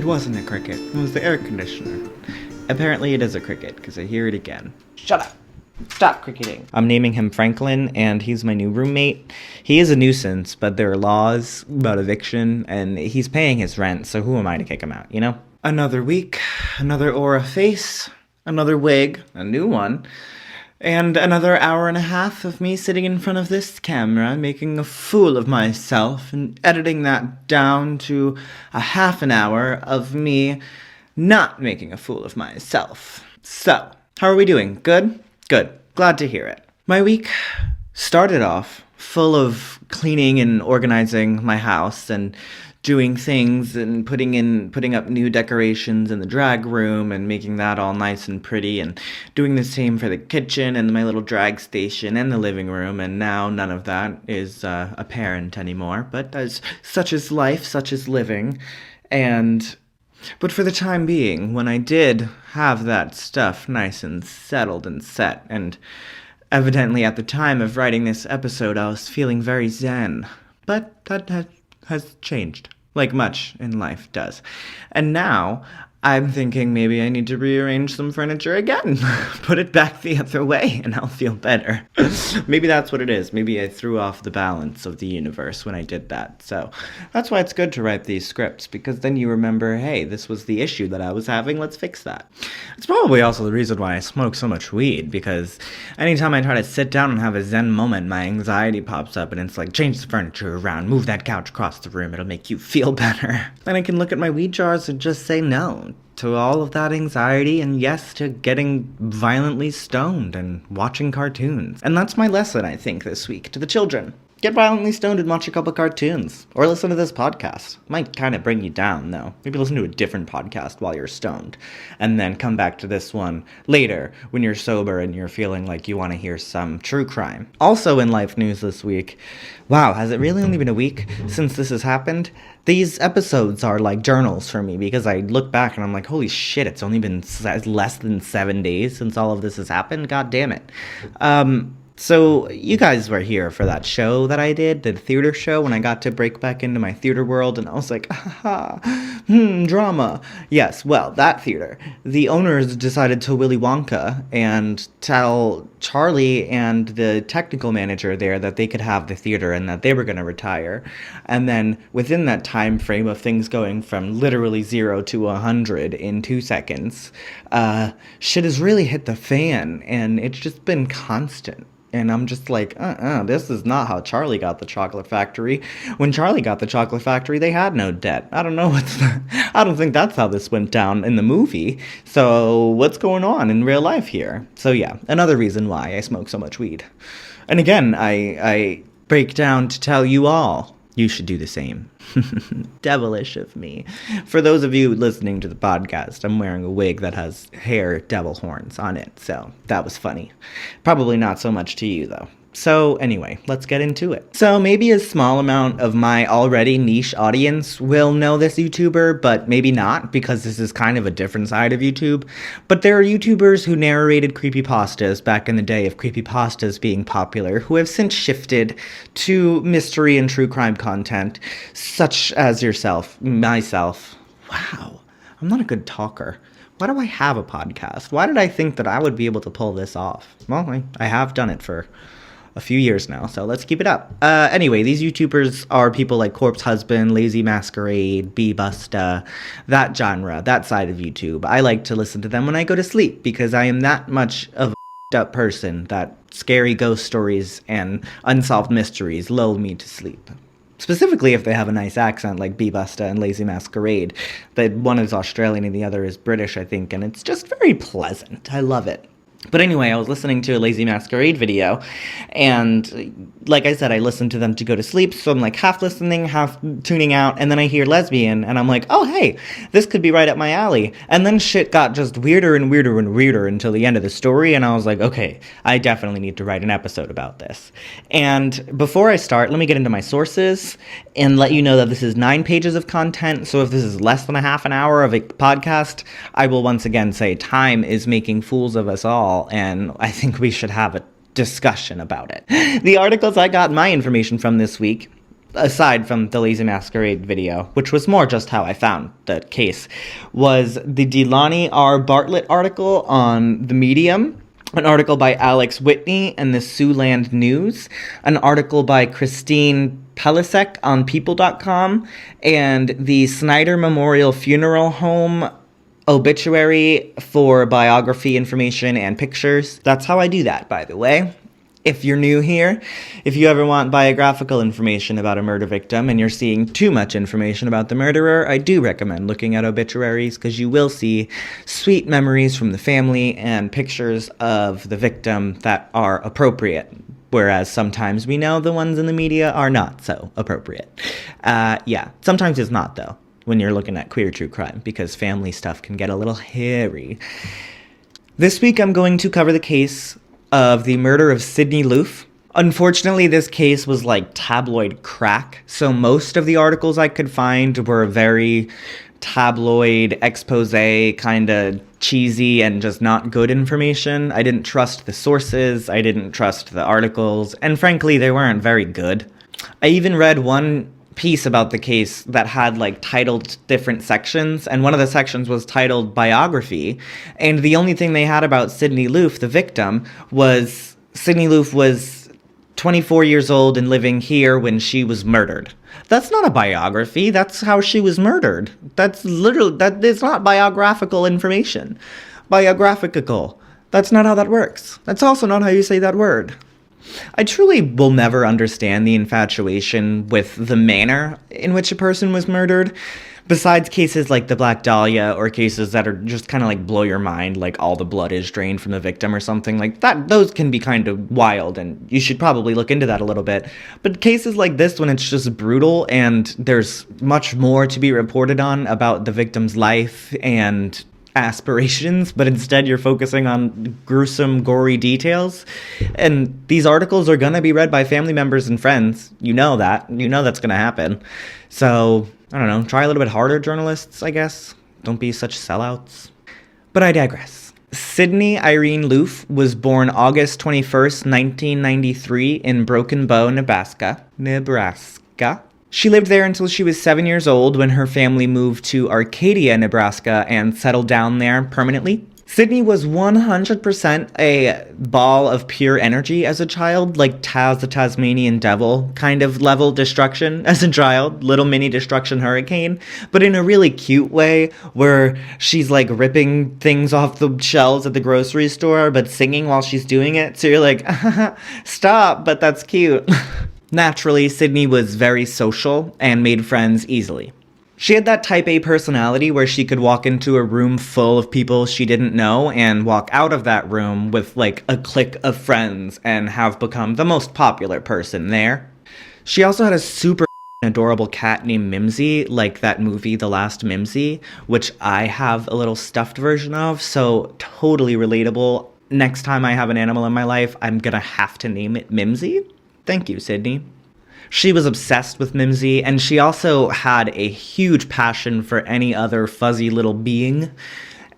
wasn't a cricket. It was the air conditioner. Apparently it is a cricket, because I hear it again. Shut up! Stop cricketing. I'm naming him Franklin, and he's my new roommate. He is a nuisance, but there are laws about eviction, and he's paying his rent, so who am I to kick him out, you know? Another week, another aura face, another wig, a new one, and another hour and a half of me sitting in front of this camera, making a fool of myself, and editing that down to a half an hour of me not making a fool of myself. So, how are we doing? Good? Good. Glad to hear it. My week started off full of cleaning and organizing my house and doing things and putting up new decorations in the drag room and making that all nice and pretty, and doing the same for the kitchen and my little drag station and the living room. And now none of that is apparent anymore, but as such is life, such is living. But for the time being, when I did have that stuff nice and settled and set, and evidently at the time of writing this episode I was feeling very zen, but that has changed, like much in life does. And now I'm thinking maybe I need to rearrange some furniture again. Put it back the other way and I'll feel better. Maybe that's what it is. Maybe I threw off the balance of the universe when I did that. So that's why it's good to write these scripts, because then you remember, hey, this was the issue that I was having. Let's fix that. It's probably also the reason why I smoke so much weed, because anytime I try to sit down and have a zen moment, my anxiety pops up and it's like, change the furniture around, move that couch across the room. It'll make you feel better. Then I can look at my weed jars and just say no to all of that anxiety, and yes to getting violently stoned and watching cartoons. And that's my lesson, I think, this week to the children. Get violently stoned and watch a couple cartoons. Or listen to this podcast. Might kind of bring you down, though. Maybe listen to a different podcast while you're stoned. And then come back to this one later when you're sober and you're feeling like you want to hear some true crime. Also in life news this week, wow, has it really only been a week since this has happened? These episodes are like journals for me, because I look back and I'm like, holy shit, it's only been less than 7 days since all of this has happened. God damn it. So you guys were here for that show that I did, the theater show, when I got to break back into my theater world, and I was like, drama. Yes, well, that theater. The owners decided to Willy Wonka and tell Charlie and the technical manager there that they could have the theater and that they were going to retire. And then within that time frame of things going from literally 0 to 100 in 2 seconds, shit has really hit the fan, and it's just been constant. And I'm just like, this is not how Charlie got the chocolate factory. When Charlie got the chocolate factory, they had no debt. I don't know I don't think that's how this went down in the movie. So what's going on in real life here? So yeah, another reason why I smoke so much weed. And again, I break down to tell you all, you should do the same. Devilish of me. For those of you listening to the podcast, I'm wearing a wig that has hair devil horns on it, so that was funny. Probably not so much to you, though. So anyway, let's get into it. So maybe a small amount of my already niche audience will know this YouTuber, but maybe not, because this is kind of a different side of YouTube. But there are YouTubers who narrated creepypastas back in the day of creepypastas being popular, who have since shifted to mystery and true crime content, such as myself. Wow, I'm not a good talker. Why do I have a podcast? Why did I think that I would be able to pull this off? Well, I have done it for a few years now, so let's keep it up. Anyway, these YouTubers are people like Corpse Husband, Lazy Masquerade, B-Busta, that genre, that side of YouTube. I like to listen to them when I go to sleep, because I am that much of a up person that scary ghost stories and unsolved mysteries lull me to sleep. Specifically if they have a nice accent like B-Busta and Lazy Masquerade. That one is Australian and the other is British, I think, and it's just very pleasant. I love it. But anyway, I was listening to a Lazy Masquerade video, and like I said, I listened to them to go to sleep, so I'm like half listening, half tuning out, and then I hear lesbian, and I'm like, oh hey, this could be right up my alley. And then shit got just weirder and weirder and weirder until the end of the story, and I was like, okay, I definitely need to write an episode about this. And before I start, let me get into my sources and let you know that this is 9 pages of content, so if this is less than a half an hour of a podcast, I will once again say time is making fools of us all. And I think we should have a discussion about it. The articles I got my information from this week aside from the Lazy Masquerade video, which was more just how I found the case, was the Delaney R. Bartlett article on The Medium, an article by Alex Whitney and the Siouxland News, an article by Christine Pelisek on People.com, and the Snyder Memorial Funeral Home obituary for biography information and pictures. That's how I do that, by the way. If you're new here, if you ever want biographical information about a murder victim and you're seeing too much information about the murderer, I do recommend looking at obituaries because you will see sweet memories from the family and pictures of the victim that are appropriate. Whereas sometimes we know the ones in the media are not so appropriate. Yeah, sometimes it's not, though, when you're looking at queer true crime, because family stuff can get a little hairy. This week I'm going to cover the case of the murder of Sidney Loof. Unfortunately, this case was like tabloid crack, so most of the articles I could find were very tabloid, expose, kind of cheesy and just not good information. I didn't trust the sources, I didn't trust the articles, and frankly, they weren't very good. I even read one piece about the case that had like titled different sections, and one of the sections was titled biography, and the only thing they had about Sidney Loof, the victim, was Sidney Loof was 24 years old and living here when she was murdered. That's not a biography, that's how she was murdered. That is not biographical information. Biographical. That's not how that works. That's also not how you say that word. I truly will never understand the infatuation with the manner in which a person was murdered, besides cases like the Black Dahlia or cases that are just kind of like blow your mind, like all the blood is drained from the victim or something like that. Those can be kind of wild, and you should probably look into that a little bit. But cases like this, when it's just brutal and there's much more to be reported on about the victim's life and aspirations, but instead you're focusing on gruesome, gory details. And these articles are gonna be read by family members and friends. You know that. You know that's gonna happen. So, I don't know, try a little bit harder, journalists, I guess. Don't be such sellouts. But I digress. Sidney Irene Loof was born August 21st, 1993 in Broken Bow, Nebraska. She lived there until she was 7 years old when her family moved to Arcadia, Nebraska, and settled down there permanently. Sidney was 100% a ball of pure energy as a child, like Taz the Tasmanian Devil kind of level destruction as a child, little mini destruction hurricane, but in a really cute way where she's like ripping things off the shelves at the grocery store, but singing while she's doing it. So you're like, stop, but that's cute. Naturally, Sidney was very social and made friends easily. She had that type A personality where she could walk into a room full of people she didn't know and walk out of that room with like a clique of friends and have become the most popular person there. She also had a super adorable cat named Mimsy, like that movie The Last Mimsy, which I have a little stuffed version of, so totally relatable. Next time I have an animal in my life, I'm gonna have to name it Mimsy. Thank you, Sidney. She was obsessed with Mimsy, and she also had a huge passion for any other fuzzy little being.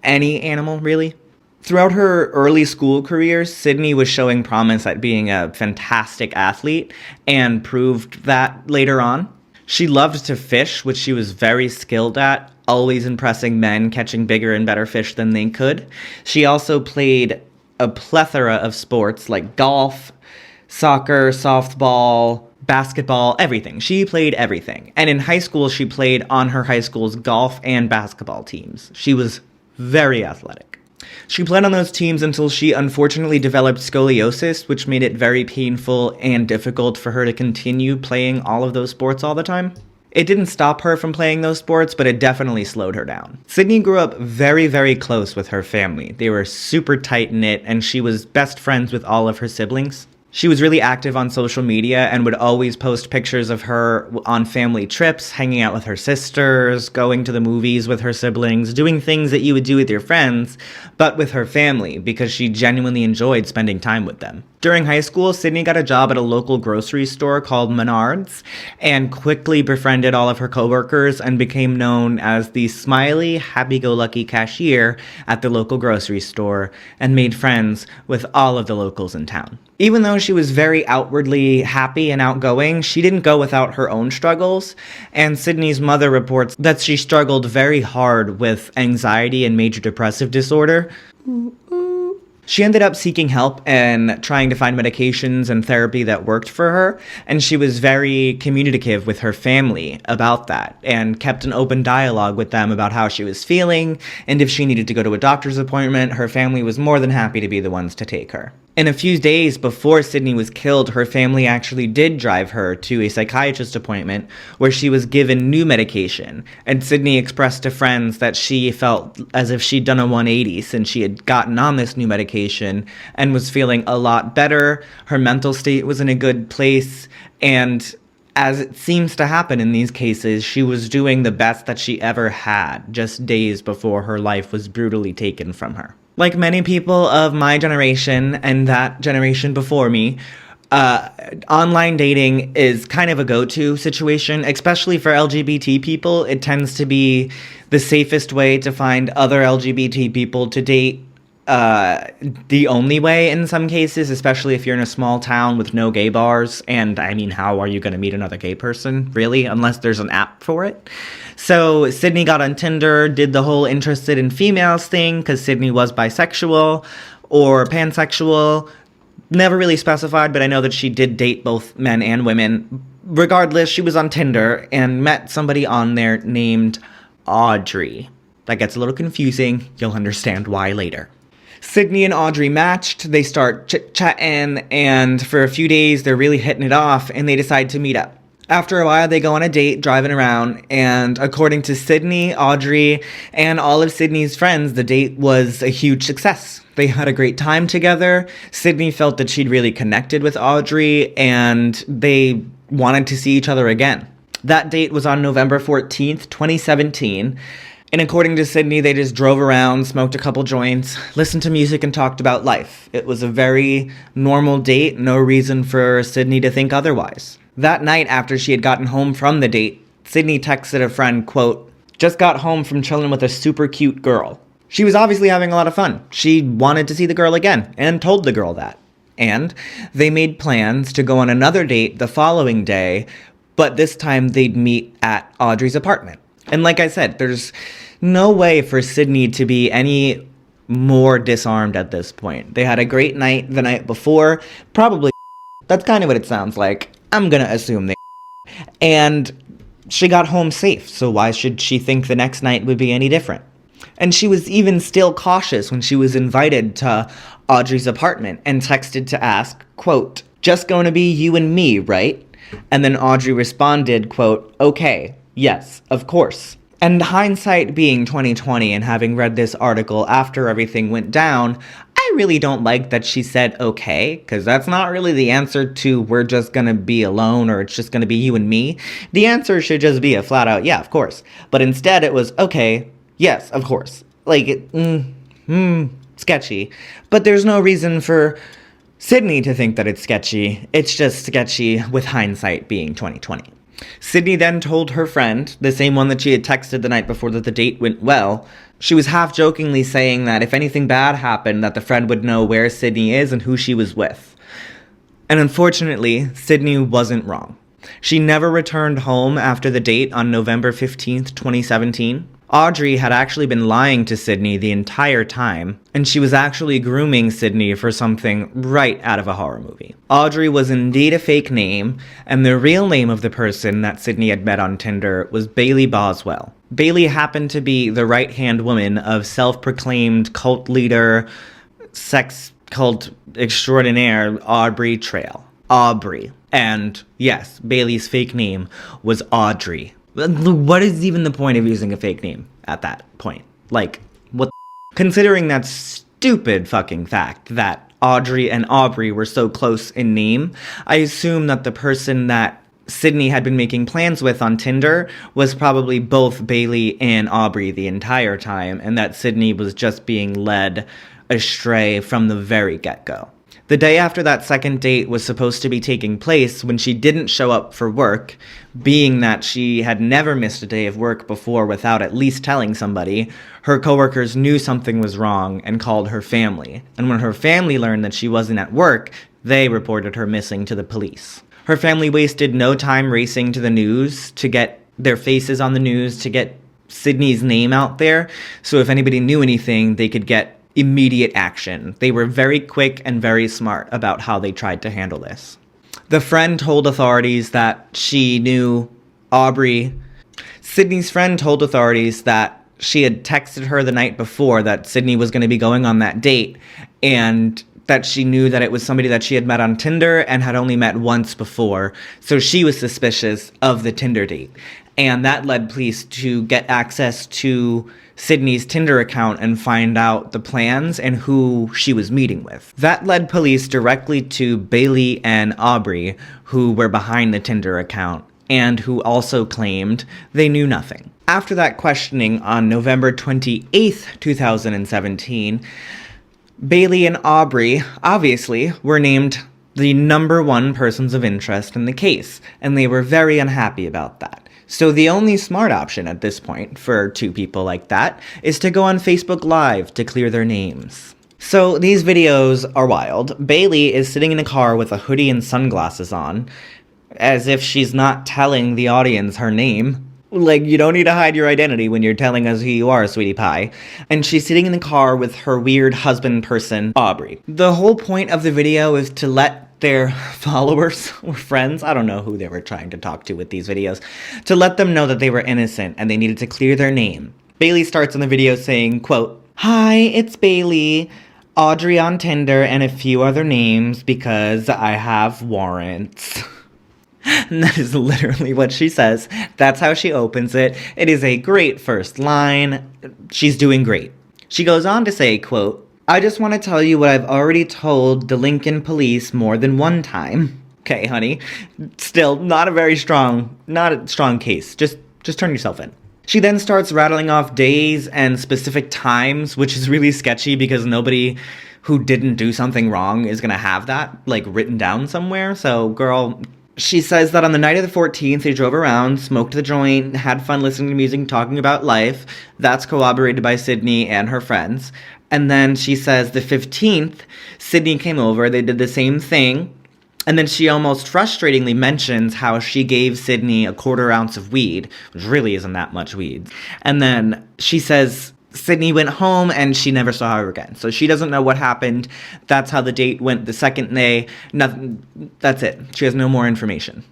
Any animal, really. Throughout her early school career, Sidney was showing promise at being a fantastic athlete, and proved that later on. She loved to fish, which she was very skilled at, always impressing men catching bigger and better fish than they could. She also played a plethora of sports like golf, soccer, softball, basketball, everything. She played everything. And in high school, she played on her high school's golf and basketball teams. She was very athletic. She played on those teams until she unfortunately developed scoliosis, which made it very painful and difficult for her to continue playing all of those sports all the time. It didn't stop her from playing those sports, but it definitely slowed her down. Sidney grew up very, very close with her family. They were super tight-knit, and she was best friends with all of her siblings. She was really active on social media and would always post pictures of her on family trips, hanging out with her sisters, going to the movies with her siblings, doing things that you would do with your friends, but with her family, because she genuinely enjoyed spending time with them. During high school, Sidney got a job at a local grocery store called Menards and quickly befriended all of her coworkers and became known as the smiley, happy-go-lucky cashier at the local grocery store and made friends with all of the locals in town. Even though though she was very outwardly happy and outgoing, she didn't go without her own struggles, and Sydney's mother reports that she struggled very hard with anxiety and major depressive disorder. She ended up seeking help and trying to find medications and therapy that worked for her, and she was very communicative with her family about that and kept an open dialogue with them about how she was feeling, and if she needed to go to a doctor's appointment, her family was more than happy to be the ones to take her. In a few days before Sydney was killed, her family actually did drive her to a psychiatrist appointment where she was given new medication, and Sydney expressed to friends that she felt as if she'd done a 180 since she had gotten on this new medication and was feeling a lot better. Her mental state was in a good place, and as it seems to happen in these cases, she was doing the best that she ever had just days before her life was brutally taken from her. Like many people of my generation and that generation before me, online dating is kind of a go-to situation, especially for LGBT people. It tends to be the safest way to find other LGBT people to date. The only way in some cases, especially if you're in a small town with no gay bars. And I mean, how are you going to meet another gay person, really, unless there's an app for it? So Sydney got on Tinder, did the whole interested in females thing, because Sydney was bisexual or pansexual. Never really specified, but I know that she did date both men and women. Regardless, she was on Tinder and met somebody on there named Audrey. That gets a little confusing. You'll understand why later. Sydney and Audrey matched, they start chit-chatting, and for a few days they're really hitting it off, and they decide to meet up. After a while, they go on a date, driving around, and according to Sydney, Audrey, and all of Sydney's friends, the date was a huge success. They had a great time together. Sydney felt that she'd really connected with Audrey, and they wanted to see each other again. That date was on November 14th, 2017, and according to Sydney, they just drove around, smoked a couple joints, listened to music, and talked about life. It was a very normal date, no reason for Sydney to think otherwise. That night, after she had gotten home from the date, Sydney texted a friend, quote, "Just got home from chilling with a super cute girl." She was obviously having a lot of fun. She wanted to see the girl again, and told the girl that. And they made plans to go on another date the following day, but this time they'd meet at Audrey's apartment. And like I said, there's no way for Sydney to be any more disarmed at this point. They had a great night the night before. Probably, that's kind of what it sounds like. I'm gonna assume they and she got home safe, so why should she think the next night would be any different? And she was even still cautious when she was invited to Audrey's apartment and texted to ask, quote, "Just going to be you and me, right?" And then Audrey responded, quote, "Okay, yes, of course." And hindsight being 2020 and having read this article after everything went down, I really don't like that she said okay, because that's not really the answer to "we're just gonna be alone" or "it's just gonna be you and me." The answer should just be a flat out, "Yeah, of course." But instead it was, "Okay, yes, of course." Like, sketchy. But there's no reason for Sydney to think that it's sketchy. It's just sketchy with hindsight being 2020. Sydney then told her friend, the same one that she had texted the night before that the date went well, she was half-jokingly saying that if anything bad happened, that the friend would know where Sydney is and who she was with. And unfortunately, Sydney wasn't wrong. She never returned home after the date on November 15th, 2017. Audrey had actually been lying to Sydney the entire time, and she was actually grooming Sydney for something right out of a horror movie. Audrey was indeed a fake name, and the real name of the person that Sydney had met on Tinder was Bailey Boswell. Bailey happened to be the right-hand woman of self-proclaimed cult leader, sex cult extraordinaire Aubrey Trail. Aubrey. And yes, Bailey's fake name was Audrey. What is even the point of using a fake name at that point? Like, what? Considering that stupid fucking fact that Audrey and Aubrey were so close in name, I assume that the person that Sydney had been making plans with on Tinder was probably both Bailey and Aubrey the entire time, and that Sydney was just being led astray from the very get-go. The day after that second date was supposed to be taking place, when she didn't show up for work, being that she had never missed a day of work before without at least telling somebody, her coworkers knew something was wrong and called her family. And when her family learned that she wasn't at work, they reported her missing to the police. Her family wasted no time racing to the news to get their faces on the news, to get Sydney's name out there, so if anybody knew anything, they could get immediate action. They were very quick and very smart about how they tried to handle this. The friend told authorities that she knew Aubrey. Sydney's friend told authorities that she had texted her the night before that Sydney was going to be going on that date, and that she knew that it was somebody that she had met on Tinder and had only met once before, so she was suspicious of the Tinder date. And that led police to get access to Sydney's Tinder account and find out the plans and who she was meeting with. That led police directly to Bailey and Aubrey, who were behind the Tinder account, and who also claimed they knew nothing. After that questioning on November 28th, 2017, Bailey and Aubrey, obviously, were named the #1 persons of interest in the case, and they were very unhappy about that. So the only smart option at this point for two people like that is to go on Facebook Live to clear their names. So these videos are wild. Bailey is sitting in a car with a hoodie and sunglasses on, as if she's not telling the audience her name. Like, you don't need to hide your identity when you're telling us who you are, sweetie pie. And she's sitting in the car with her weird husband person, Aubrey. The whole point of the video is to let their followers or friends, I don't know who they were trying to talk to with these videos, to let them know that they were innocent and they needed to clear their name. Bailey starts in the video saying, quote, "Hi, it's Bailey, Audrey on Tinder, and a few other names because I have warrants." And that is literally what she says. That's how she opens it. It is a great first line. She's doing great. She goes on to say, quote, "I just want to tell you what I've already told the Lincoln police more than one time." Okay, honey. Still, not a strong case. Just turn yourself in. She then starts rattling off days and specific times, which is really sketchy because nobody who didn't do something wrong is going to have that, like, written down somewhere. So, girl, she says that on the night of the 14th, they drove around, smoked the joint, had fun listening to music, talking about life. That's corroborated by Sydney and her friends. And then she says the 15th, Sydney came over, they did the same thing. And then she almost frustratingly mentions how she gave Sydney a 1/4 ounce of weed, which really isn't that much weed. And then she says Sydney went home and she never saw her again. So she doesn't know what happened. That's how the date went the second day. Nothing. That's it. She has no more information.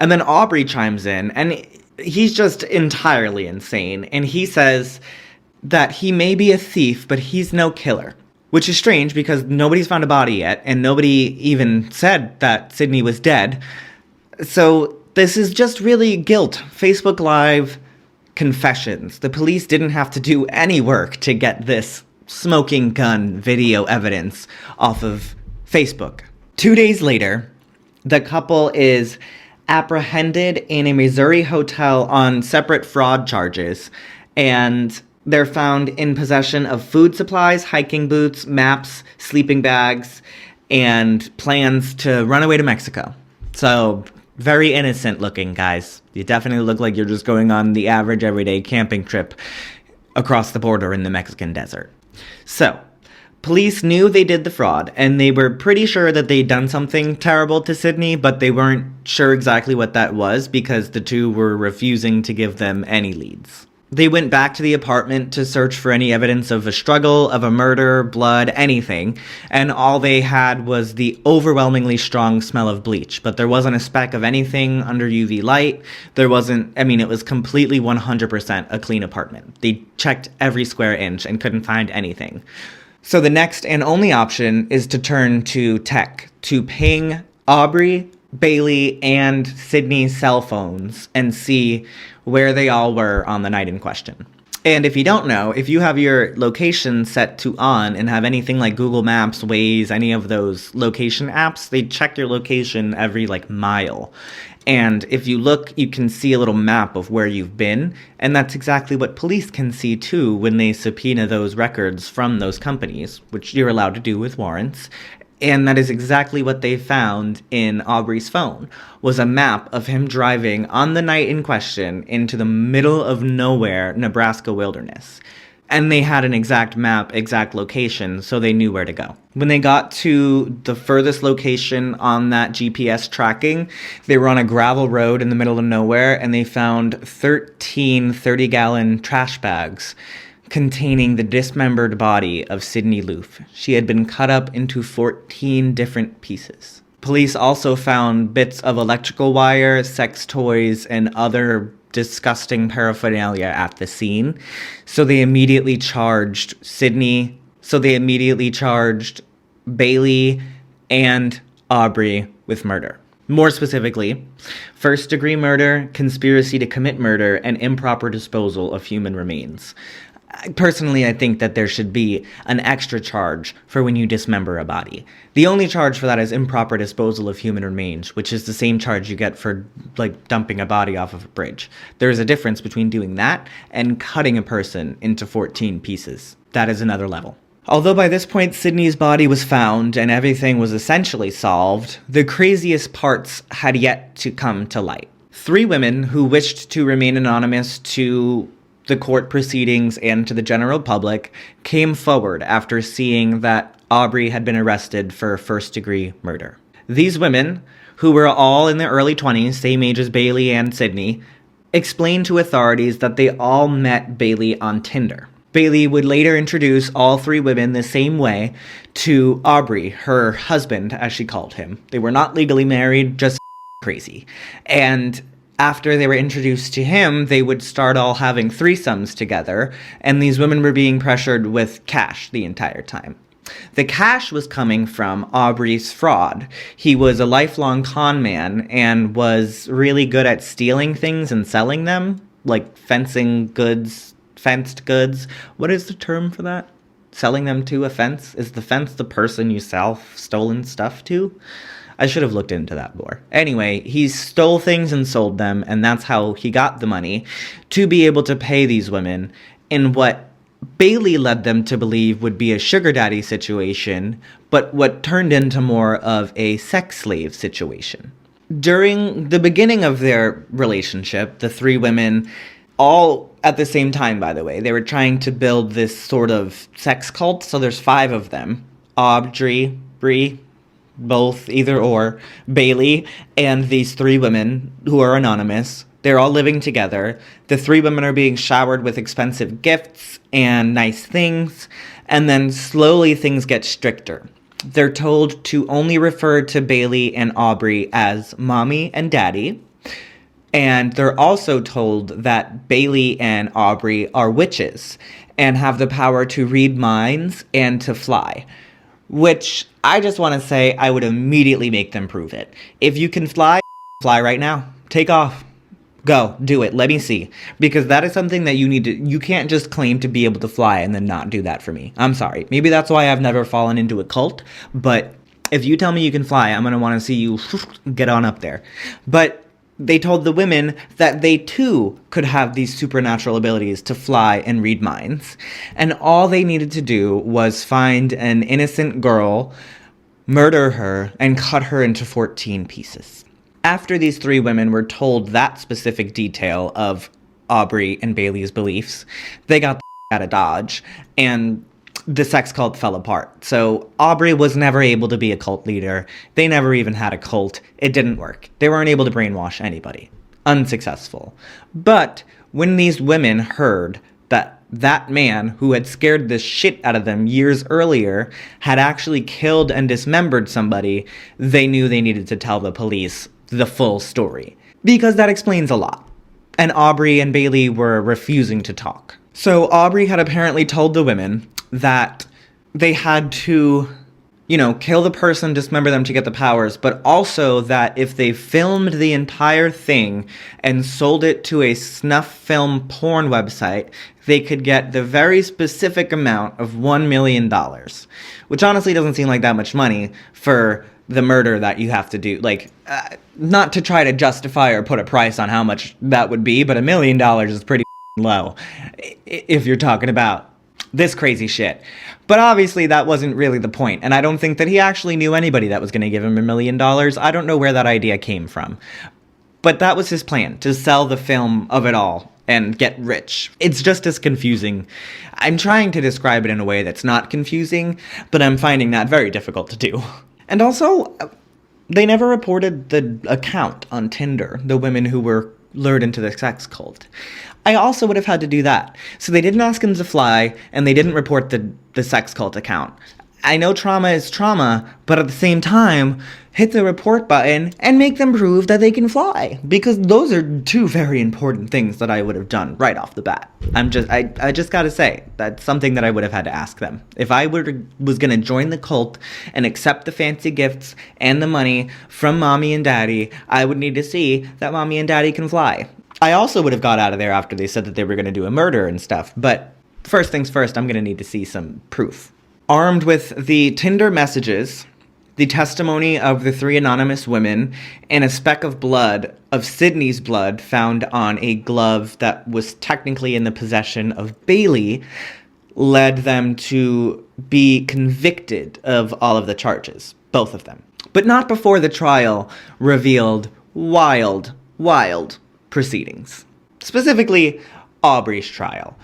And then Aubrey chimes in, and he's just entirely insane. And he says that he may be a thief, but he's no killer. Which is strange because nobody's found a body yet, and nobody even said that Sydney was dead. So this is just really guilt. Facebook Live confessions. The police didn't have to do any work to get this smoking gun video evidence off of Facebook. 2 days later, the couple is apprehended in a Missouri hotel on separate fraud charges, and they're found in possession of food supplies, hiking boots, maps, sleeping bags, and plans to run away to Mexico. So, very innocent looking, guys. You definitely look like you're just going on the average everyday camping trip across the border in the Mexican desert. So, police knew they did the fraud, and they were pretty sure that they'd done something terrible to Sydney, but they weren't sure exactly what that was because the two were refusing to give them any leads. They went back to the apartment to search for any evidence of a struggle, of a murder, blood, anything, and all they had was the overwhelmingly strong smell of bleach, but there wasn't a speck of anything under UV light. It was completely 100% a clean apartment. They checked every square inch and couldn't find anything. So the next and only option is to turn to tech, to ping Aubrey, Bailey, and Sydney's cell phones and see where they all were on the night in question. And if you don't know, if you have your location set to on and have anything like Google Maps, Waze, any of those location apps, they check your location every mile. And if you look, you can see a little map of where you've been. And that's exactly what police can see too when they subpoena those records from those companies, which you're allowed to do with warrants. And that is exactly what they found in Aubrey's phone, was a map of him driving on the night in question into the middle of nowhere, Nebraska wilderness. And they had an exact map, exact location, so they knew where to go. When they got to the furthest location on that GPS tracking, they were on a gravel road in the middle of nowhere, and they found 13 30-gallon trash bags containing the dismembered body of Sydney Loof. She had been cut up into 14 different pieces. Police also found bits of electrical wire, sex toys, and other disgusting paraphernalia at the scene. So they immediately charged Bailey and Aubrey with murder. More specifically, first-degree murder, conspiracy to commit murder, and improper disposal of human remains. Personally, I think that there should be an extra charge for when you dismember a body. The only charge for that is improper disposal of human remains, which is the same charge you get for, dumping a body off of a bridge. There is a difference between doing that and cutting a person into 14 pieces. That is another level. Although by this point Sydney's body was found and everything was essentially solved, the craziest parts had yet to come to light. 3 women who wished to remain anonymous to the court proceedings and to the general public came forward after seeing that Aubrey had been arrested for first-degree murder. These women, who were all in their early 20s, same age as Bailey and Sydney, explained to authorities that they all met Bailey on Tinder. Bailey would later introduce all 3 women the same way to Aubrey, her husband, as she called him. They were not legally married, just crazy. And after they were introduced to him, they would start all having threesomes together, and these women were being pressured with cash the entire time. The cash was coming from Aubrey's fraud. He was a lifelong con man and was really good at stealing things and selling them, like fenced goods. What is the term for that? Selling them to a fence? Is the fence the person you sell stolen stuff to? I should have looked into that more. Anyway, he stole things and sold them, and that's how he got the money to be able to pay these women in what Bailey led them to believe would be a sugar daddy situation, but what turned into more of a sex slave situation. During the beginning of their relationship, the 3 women, all at the same time, by the way, they were trying to build this sort of sex cult. So there's 5 of them. Audrey, Bree, both, either or, Bailey, and these 3 women who are anonymous. They're all living together. The 3 women are being showered with expensive gifts and nice things, and then slowly things get stricter. They're told to only refer to Bailey and Aubrey as mommy and daddy, and they're also told that Bailey and Aubrey are witches and have the power to read minds and to fly. Which, I just want to say, I would immediately make them prove it. If you can fly right now. Take off. Go. Do it. Let me see. Because that is something that you can't just claim to be able to fly and then not do that for me. I'm sorry. Maybe that's why I've never fallen into a cult, but if you tell me you can fly, I'm going to want to see you get on up there. But they told the women that they too could have these supernatural abilities to fly and read minds. And all they needed to do was find an innocent girl, murder her, and cut her into 14 pieces. After these 3 women were told that specific detail of Aubrey and Bailey's beliefs, they got the out of Dodge, and the sex cult fell apart. So Aubrey was never able to be a cult leader. They never even had a cult. It didn't work. They weren't able to brainwash anybody. Unsuccessful. But when these women heard that that man who had scared the shit out of them years earlier had actually killed and dismembered somebody, they knew they needed to tell the police the full story. Because that explains a lot. And Aubrey and Bailey were refusing to talk. So Aubrey had apparently told the women that they had to, kill the person, dismember them to get the powers, but also that if they filmed the entire thing and sold it to a snuff film porn website, they could get the very specific amount of $1 million, which honestly doesn't seem like that much money for the murder that you have to do. Not to try to justify or put a price on how much that would be, but $1 million is pretty low if you're talking about This crazy shit. But obviously that wasn't really the point, and I don't think that he actually knew anybody that was going to give him $1 million. I don't know where that idea came from. But that was his plan, to sell the film of it all and get rich. It's just as confusing. I'm trying to describe it in a way that's not confusing, but I'm finding that very difficult to do. And also, they never reported the account on Tinder, the women who were lured into the sex cult. I also would have had to do that. So they didn't ask him to fly, and they didn't report the sex cult account. I know trauma is trauma, but at the same time, hit the report button and make them prove that they can fly. Because those are two very important things that I would have done right off the bat. I just gotta say, that's something that I would have had to ask them. If I was gonna join the cult and accept the fancy gifts and the money from mommy and daddy, I would need to see that mommy and daddy can fly. I also would have got out of there after they said that they were gonna do a murder and stuff, but first things first, I'm gonna need to see some proof. Armed with the Tinder messages, the testimony of the 3 anonymous women, and a speck of blood, of Sydney's blood, found on a glove that was technically in the possession of Bailey, led them to be convicted of all of the charges, both of them. But not before the trial revealed wild proceedings. Specifically, Aubrey's trial.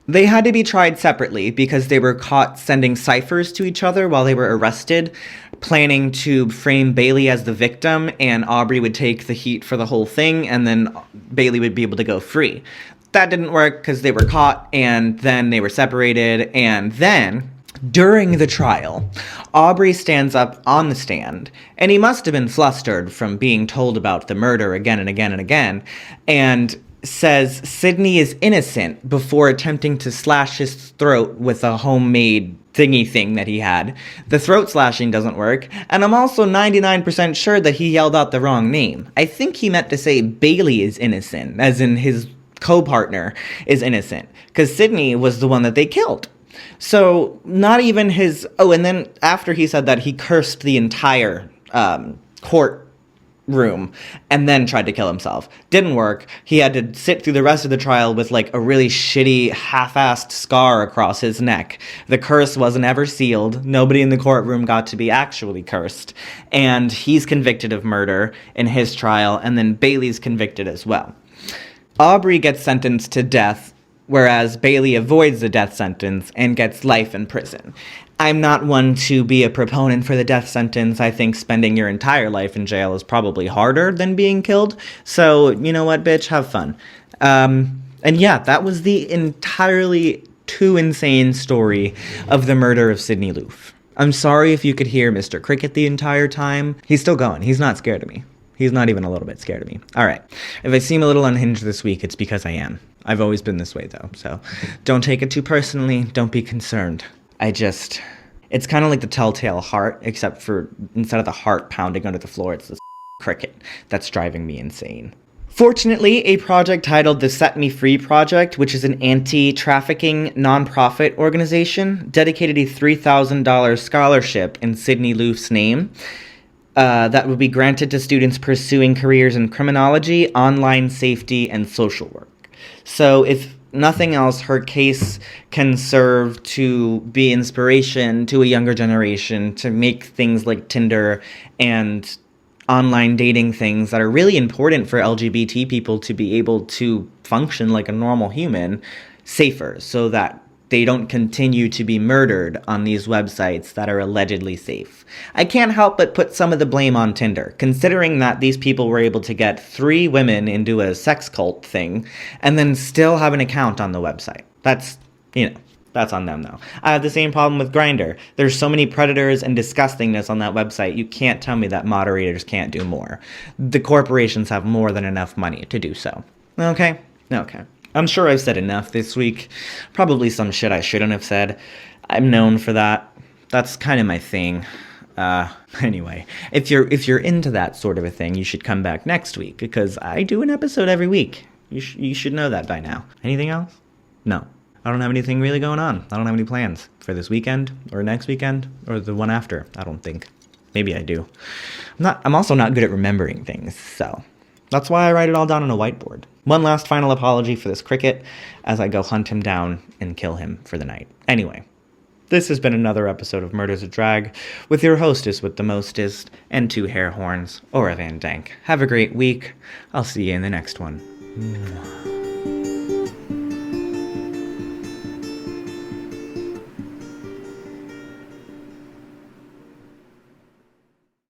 They had to be tried separately because they were caught sending ciphers to each other while they were arrested, planning to frame Bailey as the victim, and Aubrey would take the heat for the whole thing, and then Bailey would be able to go free. That didn't work because they were caught, and then they were separated, and then, during the trial, Aubrey stands up on the stand, and he must have been flustered from being told about the murder again and again and again, and says Sydney is innocent before attempting to slash his throat with a homemade thingy thing that he had. The throat slashing doesn't work, and I'm also 99% sure that he yelled out the wrong name. I think he meant to say Bailey is innocent, as in his co-partner is innocent, because Sydney was the one that they killed. So, not even his... Oh, and then after he said that, he cursed the entire court room and then tried to kill himself. Didn't work. He had to sit through the rest of the trial with like a really shitty half-assed scar across his neck. The curse wasn't ever sealed. Nobody in the courtroom got to be actually cursed. And he's convicted of murder in his trial, and then Bailey's convicted as well. Aubrey gets sentenced to death, whereas Bailey avoids the death sentence and gets life in prison. I'm not one to be a proponent for the death sentence. I think spending your entire life in jail is probably harder than being killed. So, you know what, bitch? Have fun. And yeah, that was the entirely too insane story of the murder of Sydney Loof. I'm sorry if you could hear Mr. Cricket the entire time. He's still going. He's not scared of me. He's not even a little bit scared of me. All right. If I seem a little unhinged this week, it's because I am. I've always been this way, though. So don't take it too personally. Don't be concerned. It's kind of like the telltale heart, except for instead of the heart pounding under the floor, it's this cricket that's driving me insane. Fortunately, a project titled the Set Me Free Project, which is an anti-trafficking nonprofit organization, dedicated a $3,000 scholarship in Sydney Loof's name that would be granted to students pursuing careers in criminology, online safety, and social work. So if nothing else, her case can serve to be inspiration to a younger generation to make things like Tinder and online dating things that are really important for LGBT people to be able to function like a normal human safer, so that they don't continue to be murdered on these websites that are allegedly safe. I can't help but put some of the blame on Tinder, considering that these people were able to get 3 women into a sex cult thing and then still have an account on the website. That's on them, though. I have the same problem with Grindr. There's so many predators and disgustingness on that website, you can't tell me that moderators can't do more. The corporations have more than enough money to do so. Okay. I'm sure I've said enough this week. Probably some shit I shouldn't have said. I'm known for that. That's kind of my thing. Anyway, if you're into that sort of a thing, you should come back next week, because I do an episode every week. You should know that by now. Anything else? No. I don't have anything really going on. I don't have any plans for this weekend or next weekend or the one after. I don't think. Maybe I do. I'm also not good at remembering things, so that's why I write it all down on a whiteboard. One last final apology for this cricket as I go hunt him down and kill him for the night. Anyway, this has been another episode of Murders of Drag with your hostess with the mostest and 2 hair horns, Aura Van Dank. Have a great week. I'll see you in the next one.